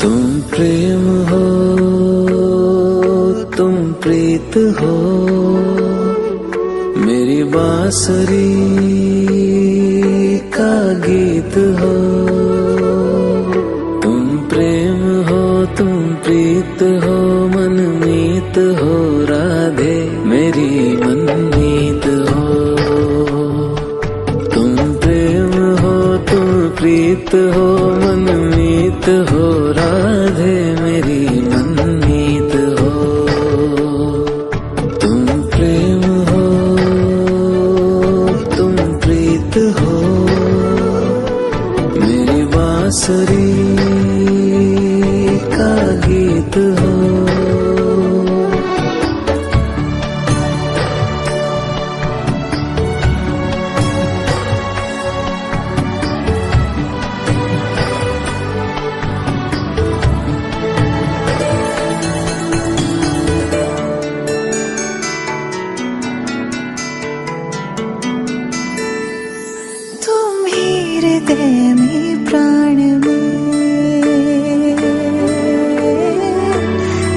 तुम प्रेम हो, तुम प्रीत हो, मेरी बांसुरी का गीत हो। तुम प्रेम हो, तुम प्रीत हो, मनमीत हो राधे मेरी मनमीत हो। तुम प्रेम हो, तुम प्रीत हो, मनमीत हो राधे मेरी मनमीत हो। तुम प्रेम हो, तुम प्रीत हो, मेरी बांसुरी का गीत हो। हृदय में प्राण में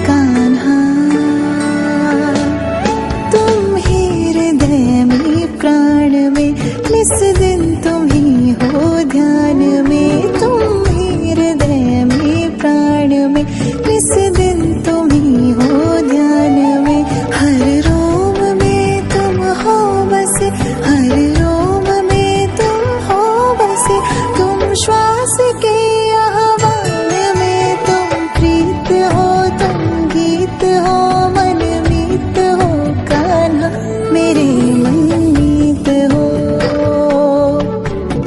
कान्हा, तुम ही हृदय में प्राण में, निस दिन तुम ही हो ध्यान में। तुम ही हृदय में प्राण में, निस दिन तुम ही हो ध्यान में। हर रोम में तुम हो बसे, हर रोम में तुम हो बसे। तुम श्वास के आह्वान में, तुम प्रीत हो, तुम गीत हो, मनमीत हो कान्हा मेरे मनमीत हो।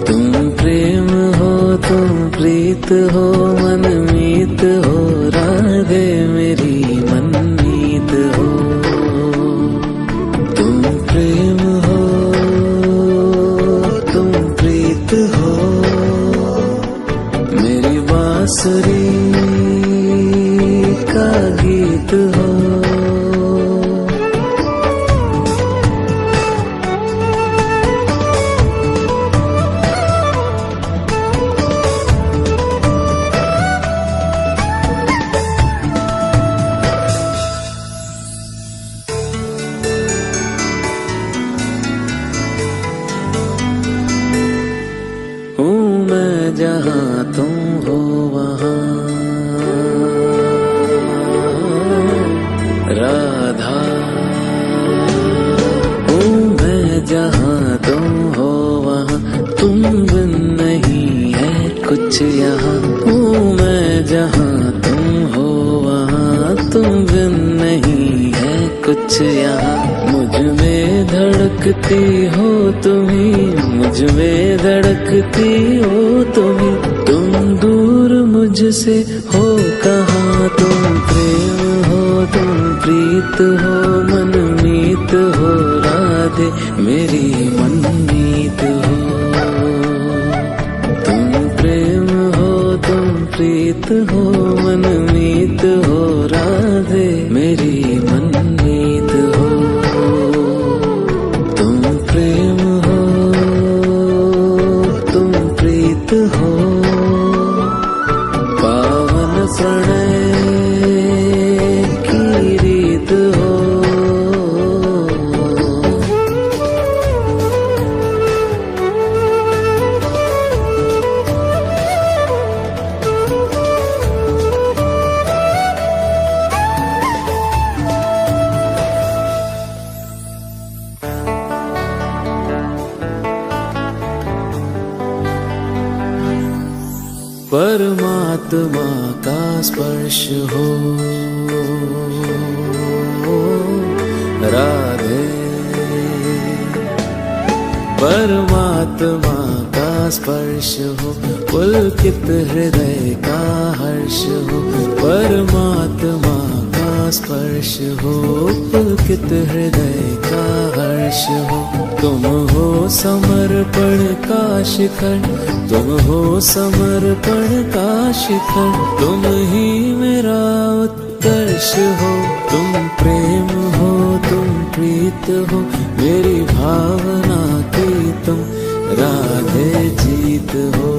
तुम प्रेम हो, तुम प्रीत हो, मनमीत हो राधे मेरी मनमीत हो। तुम प्रेम हो, तुम प्रीत हो, मेरी बांसुरी का गीत हो। हूँ मैं जहाँ तुम हो वहाँ राधा, हूँ मैं जहाँ तुम हो वहाँ, तुम बिन नहीं है कुछ यहाँ। हूँ मैं जहाँ तुम हो वहाँ, तुम बिन नहीं है कुछ यहाँ। मुझ में धड़कती हो तुम्ही, मुझ में धड़कती हो तुम्ही, तुम दूर मुझसे हो कहाँ। तुम प्रेम हो, तुम प्रीत हो, मनमीत हो राधे मेरी मनमीत हो। तुम प्रेम हो, तुम प्रीत हो, मनमीत हो राधे मेरी मनमीत हो। तुम प्रेम हो, तुम प्रीत हो, पावन प्रणय की रीत हो। परमात्मा का स्पर्श हो राधे, परमात्मा का स्पर्श हो, पुलकित हृदय का हर्ष हो। परमात्मा का स्पर्श हो, पुलकित हृदय का हर्ष हो। तुम हो समर्पण का शिखर, तुम हो समर्पण का शिखर, तुम ही मेरा उत्कर्ष हो। तुम प्रेम हो, तुम प्रीत हो, मेरी भावना की तुम राधे जीत हो।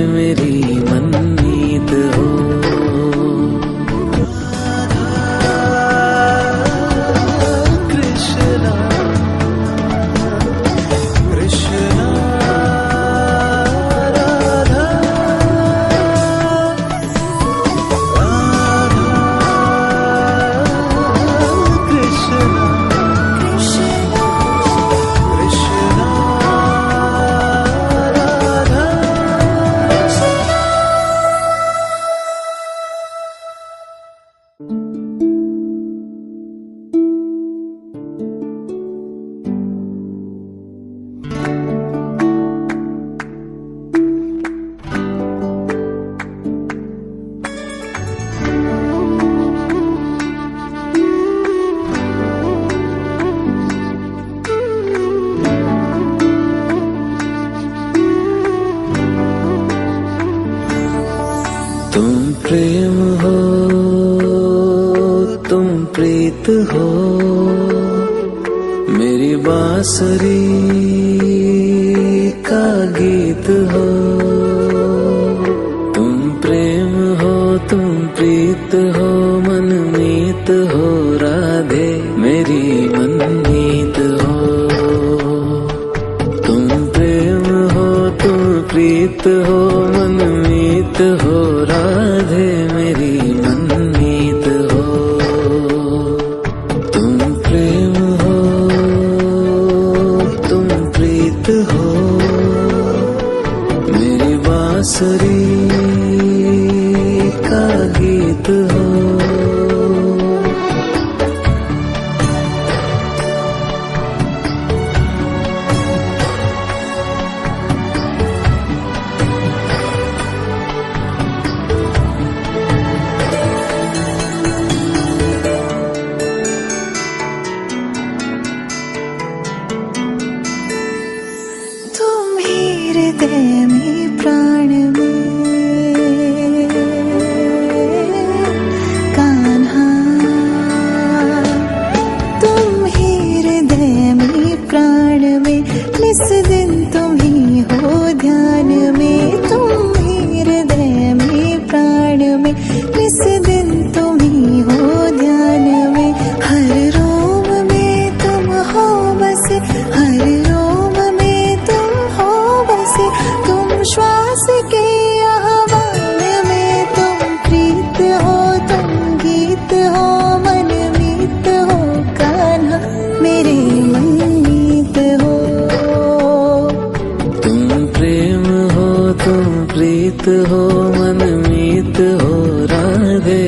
मेरी मनमीत हो। कृष्णा कृष्णा राधा कृष्णा कृष्णा राधा। तुम प्रेम हो, तुम प्रीत हो, मेरी बांसुरी का गीत हो। तुम प्रेम हो, तुम प्रीत हो, मनमीत हो, राधे मेरी मनमीत हो। तुम प्रेम हो, तुम प्रीत हो, मनमीत हो, राधे मेरी मनमीत हो। तुम प्रेम हो, तुम प्रीत हो, मेरी बांसुरी का गीत हो। तुम ही हृदय में प्राण में कान्हा, तुम ही हृदय में प्राण में, निस दिन तुम ही हो ध्यान में। तुम ही हृदय में प्राण में, निस दिन तुम ही हो ध्यान में। हर रोम में तुम हो बसे, हर रोम में तुम हो बसे। तुम श्वास के आह्वान में, तुम प्रीत हो, तुम गीत हो, मनमीत हो, कान्हा मेरे मनमीत हो। तुम प्रेम हो, तुम प्रीत हो, मनमीत हो, राधे